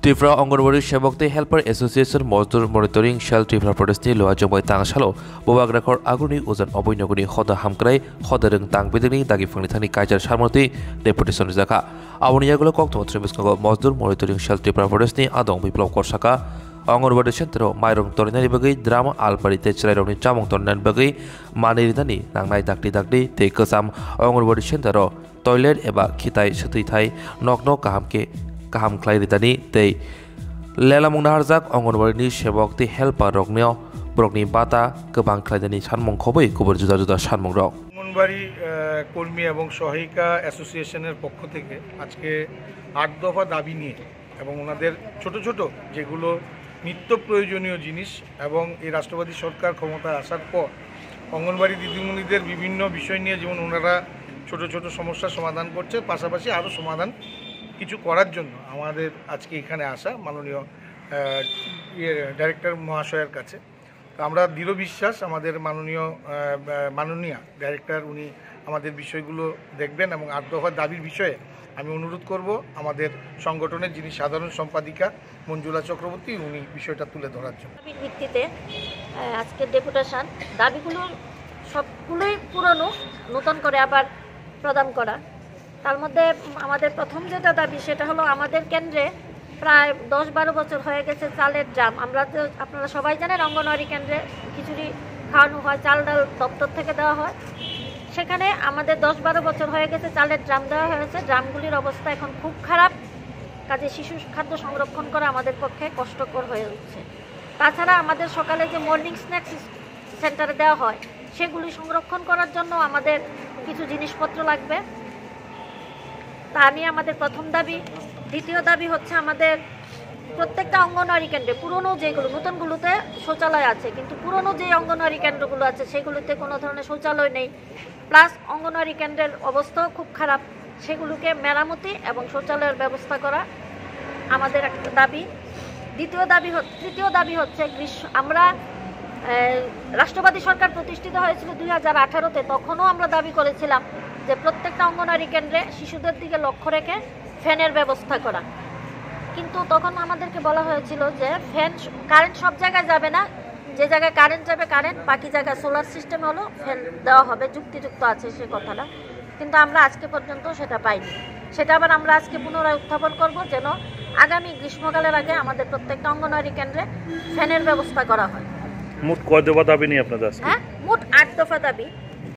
त्रिपुरा अंगनवाड़ी सेवक helper association मजदूर monitoring cell Tripura प्रदेशनि लोहा जंबाय तांसालो बबाग्राखर आगुनि उजान अबैनगुनि हदा हामक्राय हदारों तांबिदनि दागिफांनि थांनि कायजार सारमति डेपुटेशन जाखा आवनि यागुलो कक्तम त्रिमिस्कंग मजदूर मनिटरिंग सेल त्रिपुरा प्रदेशनि आदं बिप्लव करसाका अंगनवाड़ी सेन्टाराव माइरं तोरनायनि बागै द्राम आलपारि तेचरायरावनि चामं तोरनायनि बागै मानिरिदानि नांनाय दाक्ति दाक्ति ते गोजाम अंगनवाड़ी सेन्टाराव टयलेट एबा खिथाय सोथैथाय नक नक गाहाम ख्लायरिदानि ते लेलामुं नाहारजाक अंगनवाड़ी सेवक ते हेल्पार रगनियाव ब्रकनि बाता गोबां ख्लायदानि सानमं खबै गुबुन जुदा जुदा सानमं रक अंगनवाड़ी কর্মী এবং সহায়িকা অ্যাসোসিয়েশনের পক্ষ থেকে আজকে ৮ দফা দাবি নিয়ে এবং ওনাদের ছোট ছোট যেগুলো নিত্য প্রয়োজনীয় জিনিস এবং এই রাষ্ট্রবাদী সরকার ক্ষমতায় আসার পর অঙ্গনবাড়ি দিদিমণিদের বিভিন্ন বিষয় নিয়ে যেমন ওনারা ছোট ছোট সমস্যার সমাধান করছে পাশাপাশি আরও সমাধান কিছু করার জন্য আমাদের আজকে এখানে আসা মাননীয় ডাইরেক্টর মহাশয়ের কাছে। তো আমরা দৃঢ় বিশ্বাস আমাদের মাননীয় ডাইরেক্টর উনি আমাদের বিষয়গুলো দেখবেন এবং ৮ দফা দাবির বিষয়ে আমি অনুরোধ করব আমাদের সংগঠনের যিনি সাধারণ সম্পাদিকা মঞ্জুলা চক্রবর্তী উনি বিষয়টা তুলে ধরার জন্য। ভিত্তিতে আজকে ডেপুটেশন দাবিগুলো সবগুলোই পুরনো নতুন করে আবার প্রদান করা। তার মধ্যে আমাদের প্রথম যেটা দাবি সেটা হলো আমাদের কেন্দ্রে প্রায় ১০-১২ বছর হয়ে গেছে চালের ড্রাম। আপনারা সবাই জানেন অঙ্গনওয়াড়ি কেন্দ্রে খিচুড়ি খাওয়ানো হয়, চাল ডাল দপ্তর থেকে দেওয়া হয়। সেখানে আমাদের ১০-১২ বছর হয়ে গেছে চালের ড্রাম দেওয়া হয়েছে। ড্রামগুলির অবস্থা এখন খুব খারাপ, কাজে শিশু খাদ্য সংরক্ষণ করা আমাদের পক্ষে কষ্টকর হয়ে উঠছে। তাছাড়া আমাদের সকালে যে মর্নিং স্ন্যাক্স সেন্টারে দেওয়া হয় সেগুলি সংরক্ষণ করার জন্য আমাদের কিছু জিনিসপত্র লাগবে, তা নিয়ে আমাদের প্রথম দাবি। দ্বিতীয় দাবি হচ্ছে আমাদের প্রত্যেকটা অঙ্গনওয়াড়ি কেন্দ্রে পুরনো যেগুলো, নতুনগুলোতে শৌচালয় আছে কিন্তু পুরনো যে অঙ্গনওয়াড়ি কেন্দ্রগুলো আছে সেগুলোতে কোনো ধরনের শৌচালয় নেই, প্লাস অঙ্গনওয়াড়ি কেন্দ্রের অবস্থাও খুব খারাপ, সেগুলোকে মেরামতি এবং শৌচালয়ের ব্যবস্থা করা আমাদের একটা দাবি। তৃতীয় দাবি হচ্ছে আমরা রাষ্ট্রবাদী সরকার প্রতিষ্ঠিত হয়েছিল 2018-তে, তখনও আমরা দাবি করেছিলাম যে প্রত্যেকটা অঙ্গনওয়াড়ি কেন্দ্রে শিশুদের দিকে লক্ষ্য রেখে ফ্যানের ব্যবস্থা করা, কিন্তু তখন আমাদেরকে বলা হয়েছিল যে কারেন্ট সব জায়গায় যাবে না, যে জায়গায় কারেন্ট যাবে কারেন্ট, বাকি জায়গায় সোলার সিস্টেম হলো ফ্যান দেওয়া হবে, যুক্তিযুক্ত আছে সে কথাটা, কিন্তু আমরা আজকে পর্যন্ত সেটা পাইনি। সেটা আবার আমরা আজকে পুনরায় উত্থাপন করব যেন আগামী গ্রীষ্মকালের আগে আমাদের প্রত্যেকটা অঙ্গনওয়াড়ি কেন্দ্রে ফ্যানের ব্যবস্থা করা হয়। মোট কয় দফা দাবি নিয়ে আপনাদের? হ্যাঁ, মোট ৮ দফা দাবি।